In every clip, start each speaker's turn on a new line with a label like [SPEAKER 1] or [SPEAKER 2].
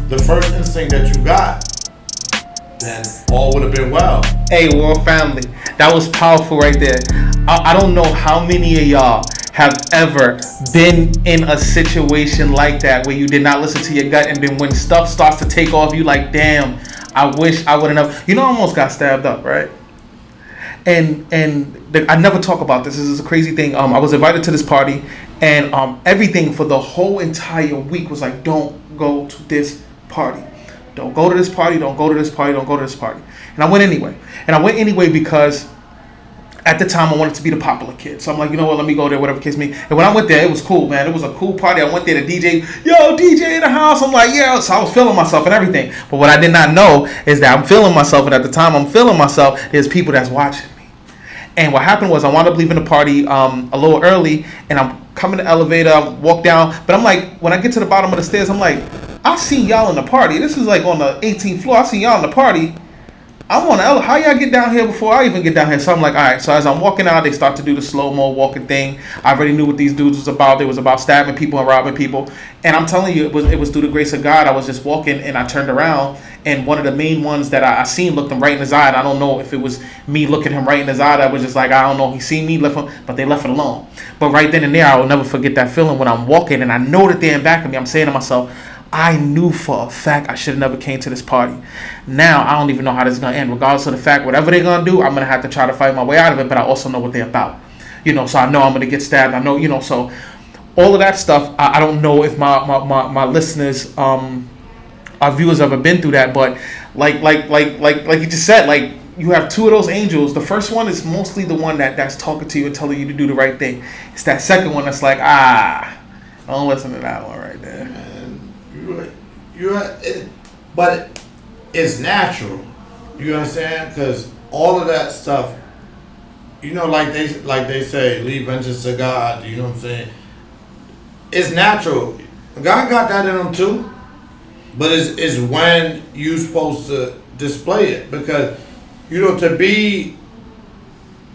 [SPEAKER 1] the first instinct that you got, then all would have been well.
[SPEAKER 2] Hey, World Family, that was powerful right there. I don't know how many of y'all have ever been in a situation like that where you did not listen to your gut, and then when stuff starts to take off, you like, damn, I wish I wouldn't have. You know, I almost got stabbed up, right? I never talk about this. This is a crazy thing. I was invited to this party, and everything for the whole entire week was like, don't go to this party. Don't go to this party. Don't go to this party. Don't go to this party. And I went anyway. And I went anyway because at the time I wanted to be the popular kid. So I'm like, you know what? Let me go there, whatever case me. And when I went there, it was cool, man. It was a cool party. I went there to DJ. Yo, DJ in the house. I'm like, yeah. So I was feeling myself and everything. But what I did not know is that I'm feeling myself. And at the time I'm feeling myself, there's people that's watching me. And what happened was I wound up leaving the party a little early. And I'm coming to the elevator. I walk down. But I'm like, when I get to the bottom of the stairs, I'm like, I see y'all in the party. This is like on the 18th floor. I see y'all in the party. I'm on the elevator. How y'all get down here before I even get down here? So I'm like, all right. So as I'm walking out, they start to do the slow-mo walking thing. I already knew what these dudes was about. It was about stabbing people and robbing people. And I'm telling you, it was through the grace of God. I was just walking, and I turned around, and one of the main ones that I seen looked him right in his eye. And I don't know if it was me looking him right in his eye. That was just like, I don't know. He seen me, left him, but they left it alone. But right then and there, I will never forget that feeling when I'm walking, and I know that they're in back of me. I'm saying to myself, I knew for a fact I should have never came to this party. Now, I don't even know how this is going to end. Regardless of the fact, whatever they're going to do, I'm going to have to try to fight my way out of it, but I also know what they're about. You know, so I know I'm going to get stabbed. I know, you know, so all of that stuff, I don't know if my listeners, our viewers ever been through that, but like you just said, like, you have two of those angels. The first one is mostly the one that's talking to you and telling you to do the right thing. It's that second one that's like, don't listen to that one right there.
[SPEAKER 1] But it's natural. You understand? Because all of that stuff, you know, like they say, leave vengeance to God. You know what I'm saying? It's natural. God got that in him too. But it's when you're supposed to display it. Because, you know, to be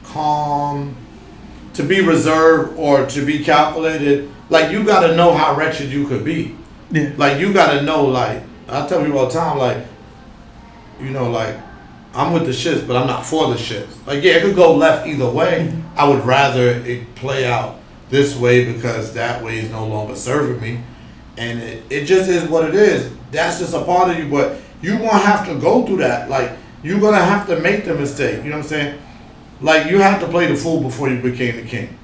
[SPEAKER 1] calm, to be reserved, or to be calculated, like, you got to know how wretched you could be.
[SPEAKER 2] Yeah.
[SPEAKER 1] Like, you got to know, like, I tell people all the time, like, you know, like, I'm with the shits, but I'm not for the shits. Like, yeah, it could go left either way. Mm-hmm. I would rather it play out this way because that way is no longer serving me. And it just is what it is. That's just a part of you, but you're going to have to go through that. Like, you're going to have to make the mistake. You know what I'm saying? Like, you have to play the fool before you became the king.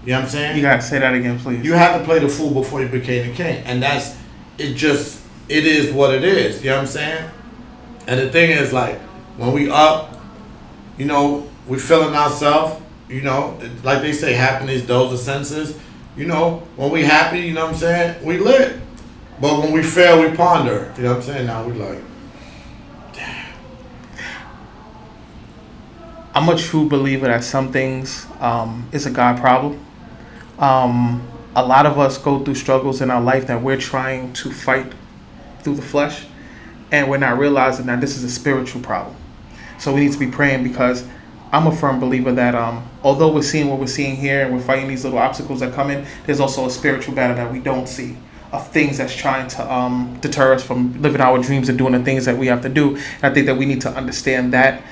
[SPEAKER 1] You know what I'm saying?
[SPEAKER 2] You gotta say that again, please.
[SPEAKER 1] You have to play the fool before you became the king. And that's, it is what it is. You know what I'm saying? And the thing is, like, when we up, you know, we feeling ourselves, you know, like they say, happiness dulls the senses. You know, when we happy, you know what I'm saying, we lit. But when we fail, we ponder. You know what I'm saying? Now we like, damn.
[SPEAKER 2] I'm a true believer that some things is a God problem. A lot of us go through struggles in our life that we're trying to fight through the flesh, and we're not realizing that this is a spiritual problem. So we need to be praying, because I'm a firm believer that although we're seeing what we're seeing here and we're fighting these little obstacles that come in, there's also a spiritual battle that we don't see, of things that's trying to deter us from living our dreams and doing the things that we have to do. And I think that we need to understand that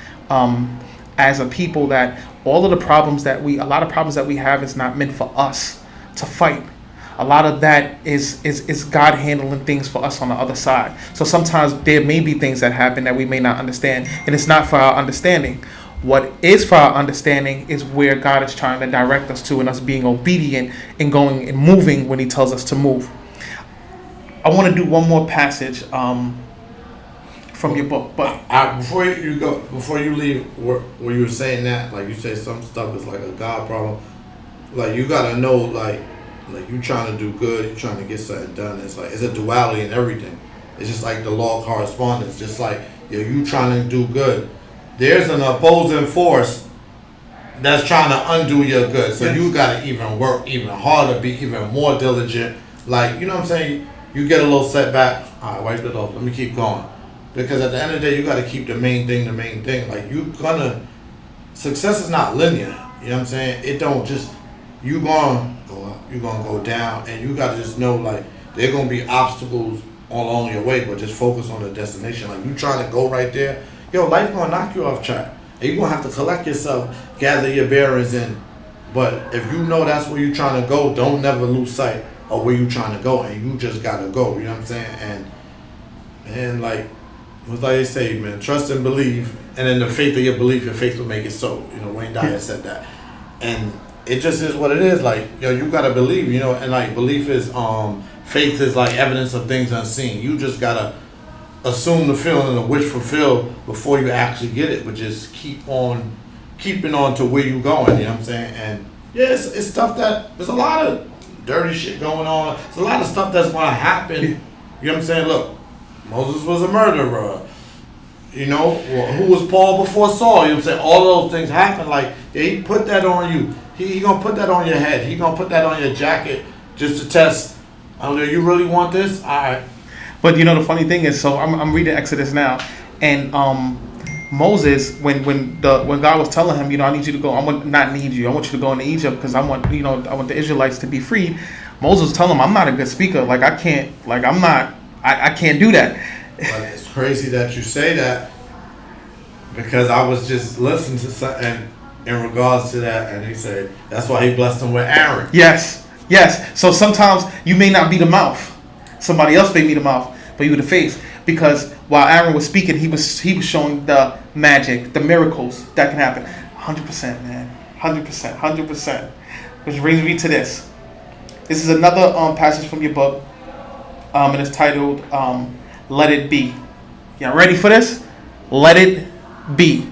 [SPEAKER 2] as a people, that a lot of problems that we have is not meant for us to fight. A lot of that is God handling things for us on the other side. So sometimes there may be things that happen that we may not understand, and it's not for our understanding. What is for our understanding is where God is trying to direct us to, and us being obedient and going and moving when he tells us to move. I want to do one more passage from your book, but
[SPEAKER 1] before you leave, where you were saying that, like, you say some stuff is like a God problem. Like, you gotta know, like you trying to do good, you trying to get something done. It's like, it's a duality in everything. It's just like the law of correspondence. Just like, you trying to do good, there's an opposing force that's trying to undo your good. So you gotta even work even harder, be even more diligent. Like, you know what I'm saying? You get a little setback, all right, wipe it off, let me keep going. Because at the end of the day, you got to keep the main thing. Like, success is not linear. You know what I'm saying? It don't just, you going to go up, you're going to go down. And you got to just know, like, there are going to be obstacles along your way, but just focus on the destination. Like you trying to go right there, yo, life gonna knock you off track, and you gonna have to collect yourself, gather your bearings, and but if you know that's where you trying to go, don't never lose sight of where you trying to go, and you just gotta go. You know what I'm saying? And like, what's like they say, man, trust and believe, and in the faith of your belief, your faith will make it so. You know, Wayne Dyer said that, and it just is what it is. Like, yo, you gotta believe. You know, and like belief is faith is like evidence of things unseen. You just gotta assume the feeling and the wish fulfilled before you actually get it, but just keeping on to where you going. You know what I'm saying? And yeah, it's stuff that there's a lot of dirty shit going on. There's a lot of stuff that's gonna happen. You know what I'm saying? Look, Moses was a murderer. You know, who was Paul before Saul? You know what I'm saying? All those things happen. Like, yeah, he put that on you. He gonna put that on your head. He gonna put that on your jacket just to test. Oh, you really want this? All right.
[SPEAKER 2] But you know the funny thing is, so I'm reading Exodus now, and Moses, when God was telling him, you know, I need you to go. I want you to go into Egypt because I want the Israelites to be freed. Moses was telling him, I'm not a good speaker. Like I can't do that.
[SPEAKER 1] But it's crazy that you say that, because I was just listening to something in regards to that, and he said that's why he blessed him with Aaron.
[SPEAKER 2] Yes. So sometimes you may not be the mouth. Somebody else may be the mouth, but you the face. Because while Aaron was speaking, he was showing the magic, the miracles that can happen. 100%, man. 100%. Which brings me to this. This is another passage from your book, and it's titled "Let It Be." Y'all ready for this? Let it be.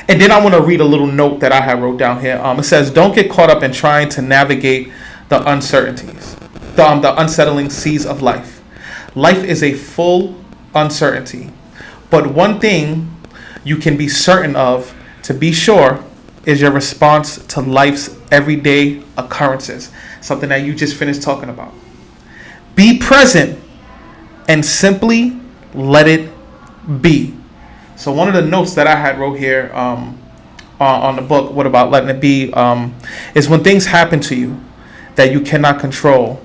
[SPEAKER 2] And then I want to read a little note that I have wrote down here. It says, "Don't get caught up in trying to navigate the uncertainties, the unsettling seas of life. Life is a full uncertainty. But one thing you can be certain of, to be sure, is your response to life's everyday occurrences." Something that you just finished talking about. Be present and simply let it be. So one of the notes that I had wrote here on the book, What About Letting It Be, is when things happen to you that you cannot control,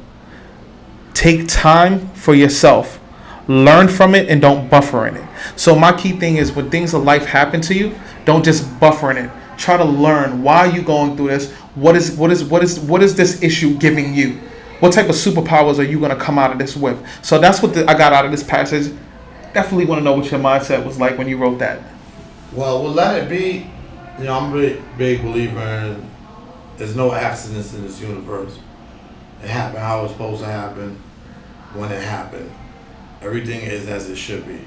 [SPEAKER 2] take time for yourself. Learn from it and don't buffer in it. So my key thing is when things of life happen to you, don't just buffer in it. Try to learn, why are you going through this? What is this issue giving you? What type of superpowers are you going to come out of this with? So that's what I got out of this passage. Definitely want to know what your mindset was like when you wrote that.
[SPEAKER 1] Well, let it be. You know, I'm a big believer in there's no accidents in this universe. It happened how it was supposed to happen when it happened. Everything is as it should be.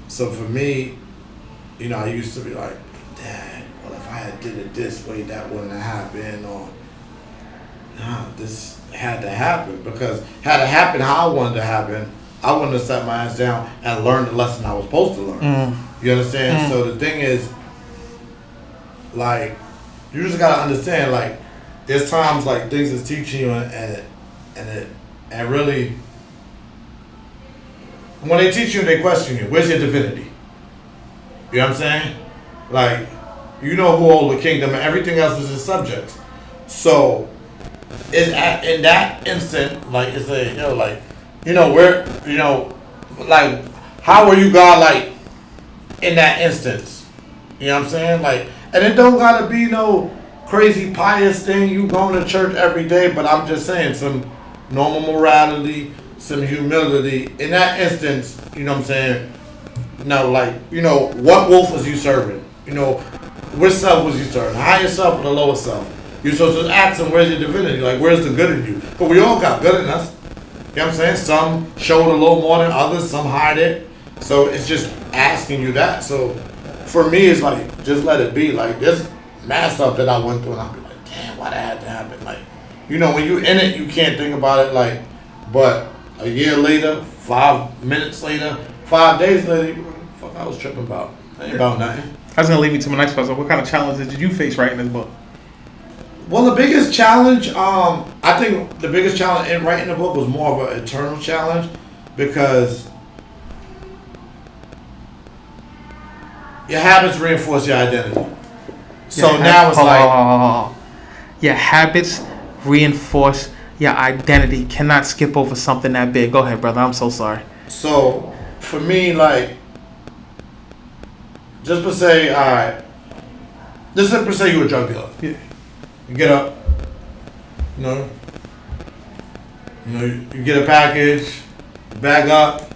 [SPEAKER 1] So for me, you know, I used to be like, Dad, well, if I had did it this way, that wouldn't have happened, or nah, this had to happen, because had it happened how I wanted to happen, I wouldn't have sat my ass down and learned the lesson I was supposed to learn. You understand? So the thing is, like, you just gotta understand, like, there's times like things is teaching you and really, when they teach you, they question you. Where's your divinity? You know what I'm saying? Like, you know who holds the kingdom, and everything else is his subjects. So, in that instant, like, it's a, where, like, how are you God, like, in that instance? You know what I'm saying? Like, and it don't gotta be no crazy pious thing, you going to church every day, but I'm just saying, some normal morality, some humility. In that instance, you know what I'm saying? What wolf was you serving? Which self was you serving? The higher self or the lower self? You're supposed to ask him, where's your divinity? Like, where's the good in you? But we all got good in us. You know what I'm saying? Some showed a little more than others, some hide it. So it's just asking you that. So for me, it's like, just let it be. Like, there's mad stuff that I went through, and I'll be like, damn, why that had to happen? Like, when you're in it, you can't think about it. Like, but a year later, 5 minutes later, 5 days later, fuck, I was tripping about. Ain't about nothing.
[SPEAKER 2] That's gonna lead me to my next question. What kind of challenges did you face writing this book?
[SPEAKER 1] Well, the biggest challenge, I think the biggest challenge in writing the book was more of an internal challenge, because your habits reinforce your identity. So now it's like,
[SPEAKER 2] your habits reinforce your identity. Cannot skip over something that big. Go ahead, brother. I'm so sorry.
[SPEAKER 1] So for me, like, just per se, all right. Just per se, you're a drug dealer.
[SPEAKER 2] Yeah.
[SPEAKER 1] You get up. You know, you get a package, bag up,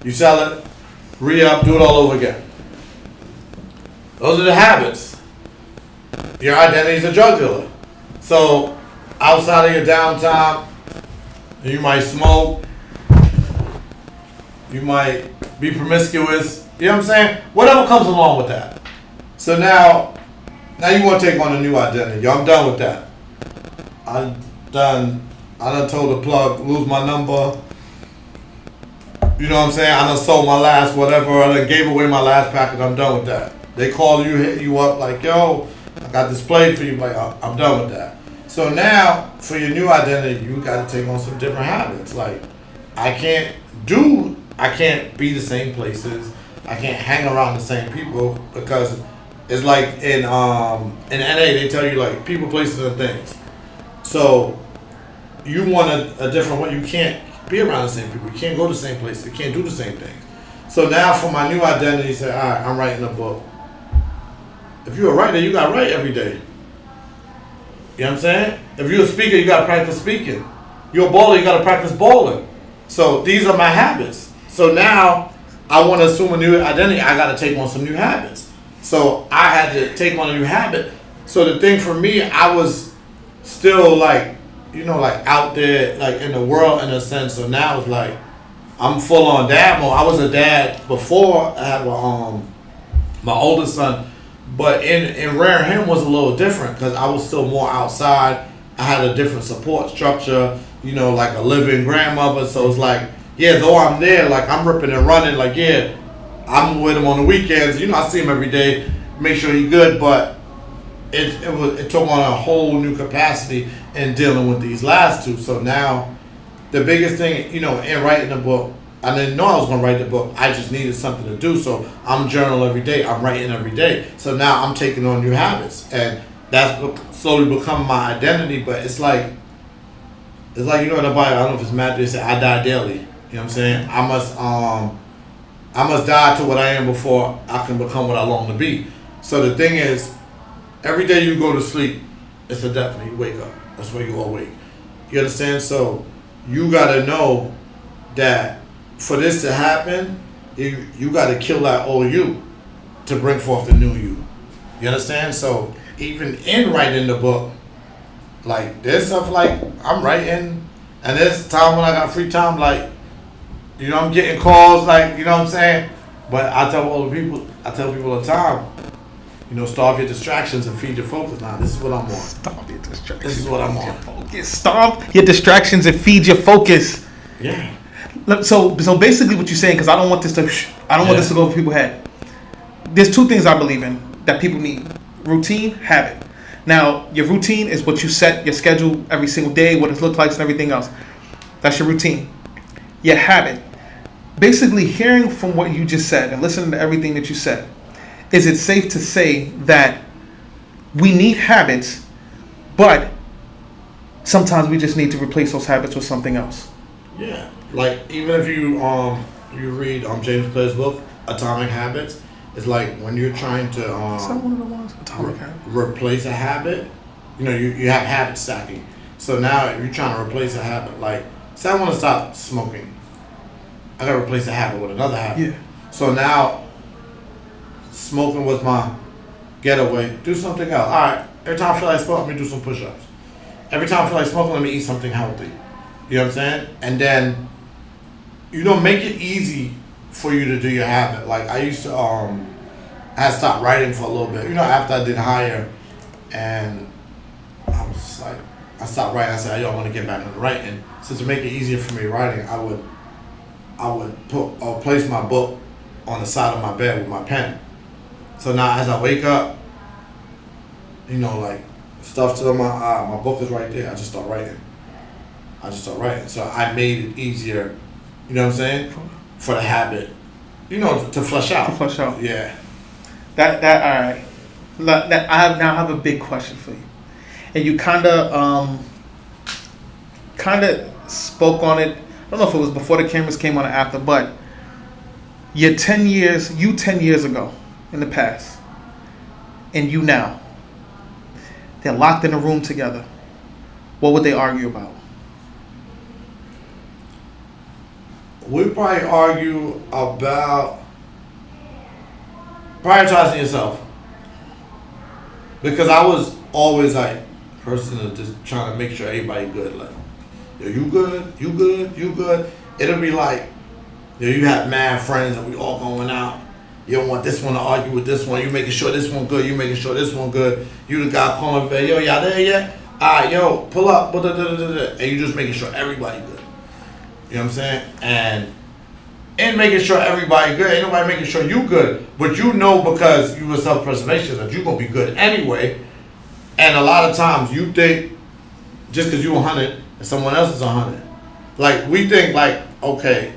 [SPEAKER 1] you sell it, re-up, do it all over again. Those are the habits. Your identity is a drug dealer. So outside of your downtime, you might smoke, you might be promiscuous, you know what I'm saying? Whatever comes along with that. So now you want to take on a new identity. Yo, I'm done with that. I done told the plug, lose my number. You know what I'm saying? I done sold my last whatever. I done gave away my last package. I'm done with that. They call you, hit you up like, yo, I got this plate for you. Like, I'm done with that. So now, for your new identity, you got to take on some different habits. Like, I can't be the same places. I can't hang around the same people, because it's like in NA they tell you like people, places, and things. So you want a different way. You can't be around the same people. You can't go to the same places. You can't do the same things. So now for my new identity, say, all right, I'm writing a book. If you're a writer, you got to write every day. You know what I'm saying? If you're a speaker, you got to practice speaking. You're a bowler, you got to practice bowling. So these are my habits. So now I want to assume a new identity. I got to take on some new habits. So I had to take on a new habit. So the thing for me, I was still like, like out there, like in the world in a sense. So now it's like I'm full on dad mode. I was a dad before I had my oldest son, but in rearing him was a little different because I was still more outside. I had a different support structure, like a living grandmother. So it's like, yeah, though I'm there, like I'm ripping and running, like yeah, I'm with him on the weekends. I see him every day, make sure he's good, but it took on a whole new capacity in dealing with these last two. So now, the biggest thing, in writing the book, I didn't know I was going to write the book. I just needed something to do. So I'm journaling every day. I'm writing every day. So now I'm taking on new habits, and that's slowly becoming my identity. But it's like in the Bible. I don't know if it's Matthew. They say I die daily. You know what I'm saying? I must die to what I am before I can become what I long to be. So the thing is, every day you go to sleep, it's a death. You wake up. That's where you awake. You understand? So you gotta know that for this to happen, you gotta kill that old you to bring forth the new you. You understand? So even in writing the book, like there's stuff like I'm writing, and there's time when I got free time, like I'm getting calls, like what I'm saying. But I tell people all the time, starve your distractions and feed your focus. Now, this is what I'm on.
[SPEAKER 2] Starve your distractions.
[SPEAKER 1] This is what I'm on.
[SPEAKER 2] Focus. Starve your distractions and feed your focus.
[SPEAKER 1] Yeah.
[SPEAKER 2] So basically, what you're saying, because I don't want this to go over people's head. There's two things I believe in that people need: routine, habit. Now, your routine is what you set your schedule every single day, what it looks like, and everything else. That's your routine. Your habit. Basically, hearing from what you just said and listening to everything that you said, is it safe to say that we need habits, but sometimes we just need to replace those habits with something else?
[SPEAKER 1] Yeah. Like, even if you read James Clear's book, Atomic Habits, it's like when you're trying to
[SPEAKER 2] Is that one of the ones? Atomic Habits?
[SPEAKER 1] Replace a habit, you have habit stacking. So now if you're trying to replace a habit, like, say I want to stop smoking, I got to replace a habit with another habit.
[SPEAKER 2] Yeah.
[SPEAKER 1] So now, smoking was my getaway. Do something else. All right. Every time I feel like smoking, let me do some push-ups. Every time I feel like smoking, let me eat something healthy. You know what I'm saying? And then, make it easy for you to do your habit. Like I used to, I had stopped writing for a little bit. After I did higher, and I was like, I stopped writing. I said, I want to get back into writing. So to make it easier for me writing, I would place my book on the side of my bed with my pen. So now as I wake up, like stuff to my eye, my book is right there. I just start writing. So I made it easier, you know what I'm saying? For the habit, to flush out. Yeah.
[SPEAKER 2] That all right. I now have a big question for you. And you kind of kind of spoke on it. I don't know if it was before the cameras came on or after, but you 10 years ago in the past, and you now, they're locked in a room together. What would they argue about?
[SPEAKER 1] We probably argue about prioritizing yourself. Because I was always like person of just trying to make sure everybody good. Like, yo, you good, you good, you good. It'll be like, yo, you have mad friends and we all going out. You don't want this one to argue with this one. You making sure this one good. You making sure this one good. You the guy calling, yo, y'all there yet? Alright, yo, pull up. And you just making sure everybody good. You know what I'm saying? And making sure everybody good. Ain't nobody making sure you good. But you know because you were self-preservation that you going to be good anyway. And a lot of times you think just because you 100 and someone else is 100. Like, we think like, okay,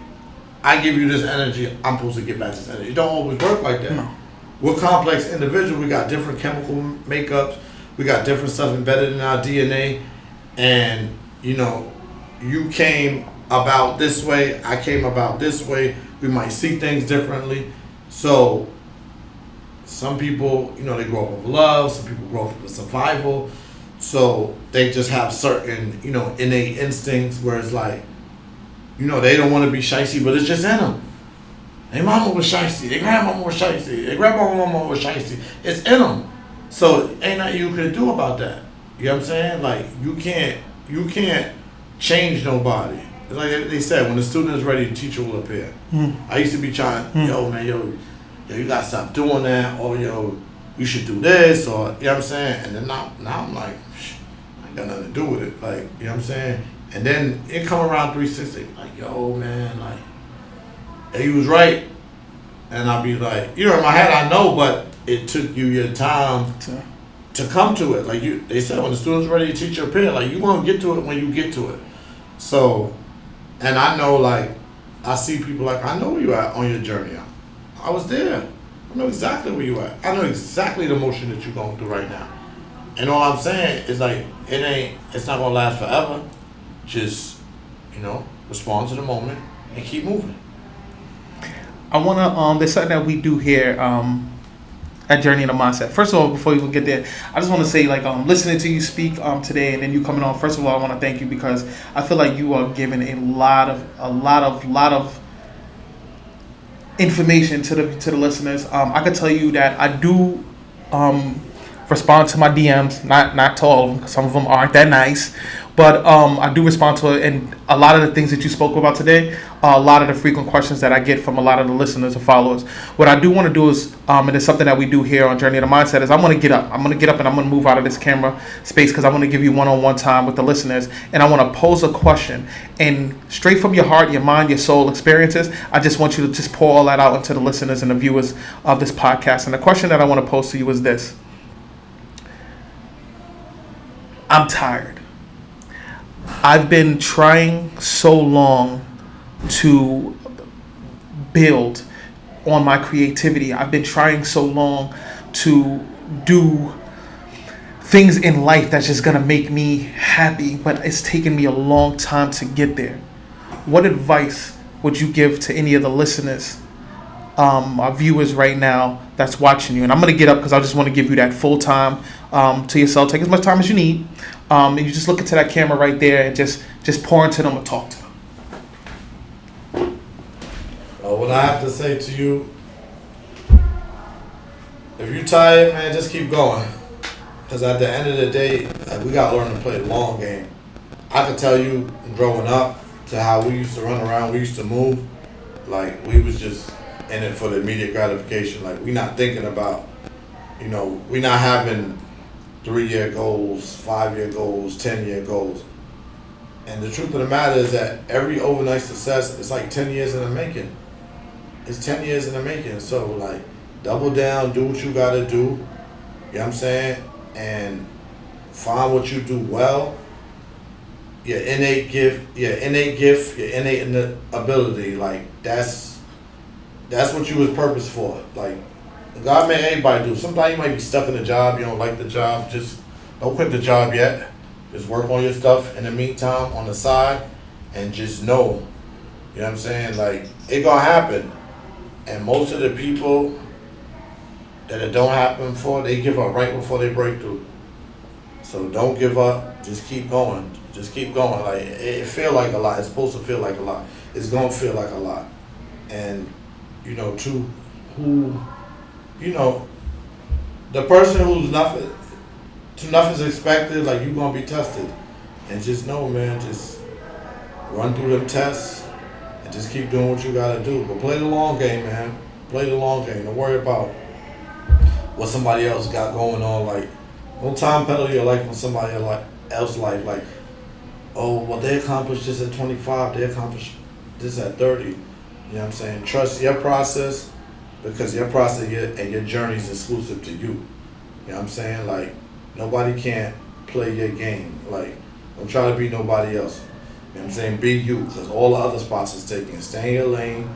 [SPEAKER 1] I give you this energy, I'm supposed to get back this energy. It don't always work like that. No. We're complex individuals. We got different chemical makeups. We got different stuff embedded in our DNA. And, you know, you came about this way, I came about this way. We might see things differently. So some people, you know, they grow up with love. Some people grow up with survival. So they just have certain, you know, innate instincts where it's like, you know, they don't want to be shicey, but it's just in them. Their mama was shicey. Their grandmama was shicey. Their grandmama was shicey. It's in them. So ain't nothing you can do about that. You know what I'm saying? Like, you can't change nobody. It's like they said, when the student is ready, the teacher will appear. I used to be trying, yo, man, yo, you gotta stop doing that, or yo, you should do this, or, you know what I'm saying? And then now I'm like, I ain't got nothing to do with it. Like, you know what I'm saying? And then it come around 360, like, yo, man, like, he was right. And I'll be like, you know, in my head I know, but it took you your time to come to it. Like, they said, when the student's ready, the teacher appear. Like, you won't get to it when you get to it. So, and I know, like, I see people like, I know where you at on your journey. I was there. I know exactly where you at. I know exactly the emotion that you're going through right now. And all I'm saying is, like, it's not going to last forever. Just, you know, respond to the moment and keep moving.
[SPEAKER 2] I want to, there's something that we do here at Journey in the Mindset. First of all, before we even get there, I just want to say, like, listening to you speak today and then you coming on, first of all, I want to thank you because I feel like you are giving a lot of information to the listeners. I could tell you that I do respond to my DMs, not to all of them, because some of them aren't that nice. But I do respond to it, and a lot of the things that you spoke about today are a lot of the frequent questions that I get from a lot of the listeners and followers. What I do want to do is, and it's something that we do here on Journey of the Mindset, is I'm going to get up and I'm going to move out of this camera space because I want to give you one-on-one time with the listeners, and I want to pose a question. And straight from your heart, your mind, your soul experiences, I just want you to just pour all that out into the listeners and the viewers of this podcast. And the question that I want to pose to you is this. I'm tired. I've been trying so long to build on my creativity. I've been trying so long to do things in life that's just going to make me happy, but it's taken me a long time to get there. What advice would you give to any of the listeners, our viewers right now that's watching you? And I'm going to get up because I just want to give you that full time to yourself. Take as much time as you need. And you just look into that camera right there and just pour into them and talk to them.
[SPEAKER 1] What I have to say to you, if you're tired, man, just keep going. Because at the end of the day, we got to learn to play the long game. I can tell you, growing up, to how we used to run around, we used to move, like, we was just in it for the immediate gratification. Like, we not thinking about, you know, we not having 3-year goals, 5-year goals, 10-year goals. And the truth of the matter is that every overnight success is like 10 years in the making. It's 10 years in the making. So, like, double down, do what you got to do. You know what I'm saying? And find what you do well. Your innate gift, your innate ability. Like, that's what you was purposed for. Like, God made everybody do. Sometimes you might be stuck in a job, you don't like the job, just don't quit the job yet. Just work on your stuff in the meantime on the side, and just know, you know what I'm saying? Like, it gonna happen. And most of the people that it don't happen for, they give up right before they break through. So don't give up. Just keep going. Just keep going. Like, it feel like a lot. It's supposed to feel like a lot. It's gonna feel like a lot. And you know, to who, you know, the person who's nothing's expected. Like, you gonna be tested, and just know, man. Just run through them tests and just keep doing what you gotta do. But play the long game, man. Play the long game. Don't worry about what somebody else got going on. Like, don't time pedal your life on somebody else's life. Like, oh, well, they accomplished this at 25. They accomplished this at 30. You know what I'm saying? Trust your process, because your process and your journey is exclusive to you. You know what I'm saying? Like, nobody can't play your game. Like, don't try to be nobody else. You know what I'm saying? Be you, because all the other spots is taken. Stay in your lane.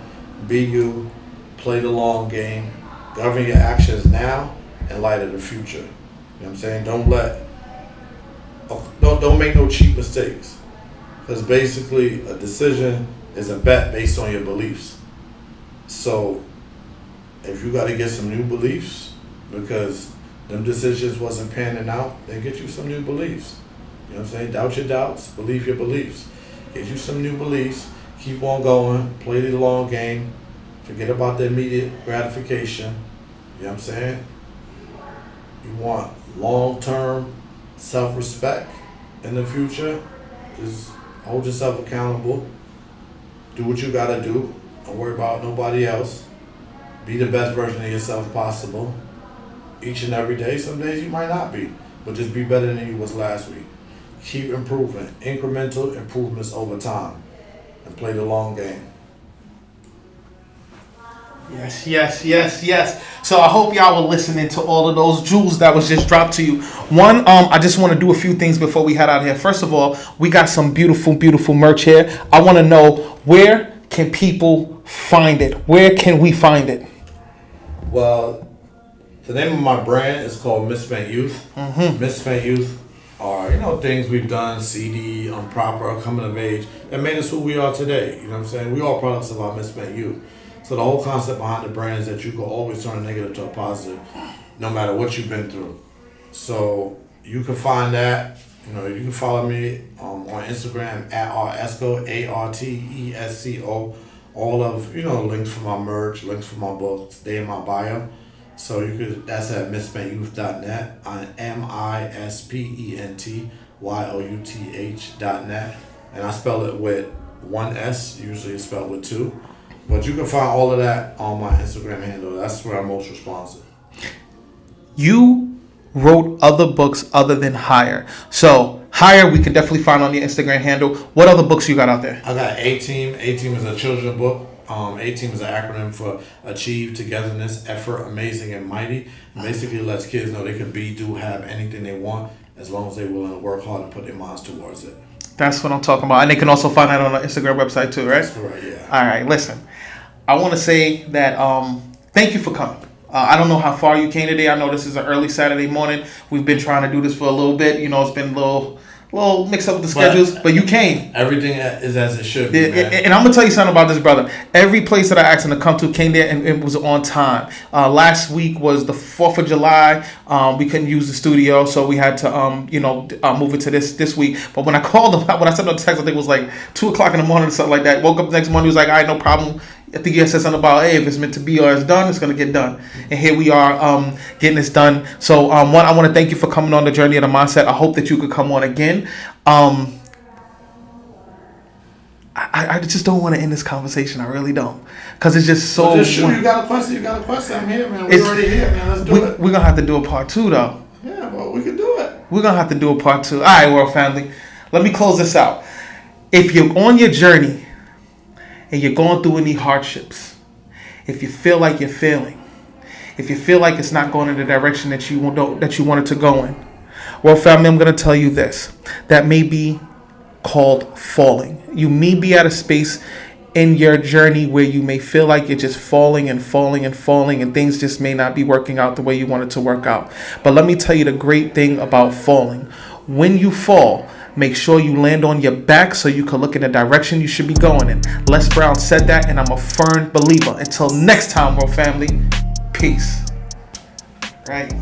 [SPEAKER 1] Be you. Play the long game. Govern your actions now in light of the future. You know what I'm saying? Don't make no cheap mistakes. Because basically, a decision is a bet based on your beliefs. So, if you got to get some new beliefs because them decisions wasn't panning out, then get you some new beliefs. You know what I'm saying? Doubt your doubts, believe your beliefs. Get you some new beliefs, keep on going, play the long game, forget about the immediate gratification. You know what I'm saying? You want long-term self-respect in the future, just hold yourself accountable, do what you gotta do, don't worry about nobody else, be the best version of yourself possible, each and every day. Some days you might not be, but just be better than you was last week. Keep improving, incremental improvements over time, and play the long game.
[SPEAKER 2] Yes. So I hope y'all were listening to all of those jewels that was just dropped to you. One, I just want to do a few things before we head out here. First of all, we got some beautiful merch here. I want to know, where can people find it? Where can we find it?
[SPEAKER 1] Well, the name of my brand is called Misspent Youth. Misspent Youth are, things we've done, CD, Proper, Coming of Age, that made us who we are today. You know what I'm saying? We are products of our misspent youth. So the whole concept behind the brand is that you can always turn a negative to a positive, no matter what you've been through. So you can find that. You can follow me on Instagram at Artesco, ARTESCO. All of links for my merch, links for my books, they in my bio. So that's at misspentYouth.net. MISPENTYOUTH.net. And I spell it with one S, usually it's spelled with two. But you can find all of that on my Instagram handle. That's where I'm most responsive.
[SPEAKER 2] You wrote other books other than Higher. So Higher we can definitely find on your Instagram handle. What other books you got out there?
[SPEAKER 1] I got A-Team. A-Team is a children's book. A-Team is an acronym for Achieve, Togetherness, Effort, Amazing, and Mighty. And basically lets kids know they can be, do, have anything they want as long as they're willing to work hard and put their minds towards it.
[SPEAKER 2] That's what I'm talking about. And they can also find that on the Instagram website too, right?
[SPEAKER 1] That's correct, yeah.
[SPEAKER 2] All right, listen. I want to say that thank you for coming. I don't know how far you came today. I know this is an early Saturday morning. We've been trying to do this for a little bit. It's been a little mixed up with the schedules, but you came.
[SPEAKER 1] Everything is as it should be, man.
[SPEAKER 2] And I'm going to tell you something about this brother. Every place that I asked him to come to came there, and it was on time. Last week was the 4th of July. We couldn't use the studio, so we had to move it to this week. But when I called him, when I sent him a text, I think it was like 2 o'clock in the morning or something like that. Woke up the next morning, he was like, all right, no problem. I think he said something about, hey, if it's meant to be or it's done, it's going to get done. And here we are getting this done. So, one, I want to thank you for coming on the journey of the mindset. I hope that you could come on again. I just don't want to end this conversation. I really don't. Because it's just so...
[SPEAKER 1] You got a question. I'm here, man. We're already here, man. Let's do it.
[SPEAKER 2] We're going to have to do a part 2, though.
[SPEAKER 1] Yeah, well, we can do it.
[SPEAKER 2] We're going to have to do a part 2. All right, world family. Let me close this out. If you're on your journey and you're going through any hardships, if you feel like you're failing, if you feel like it's not going in the direction that you wanted to go in, well, family, I'm going to tell you this. That may be called falling. You may be at a space in your journey where you may feel like you're just falling and things just may not be working out the way you want it to work out. But let me tell you the great thing about falling. When you fall, make sure you land on your back so you can look in the direction you should be going in. Les Brown said that, and I'm a firm believer. Until next time, world family, peace. Right.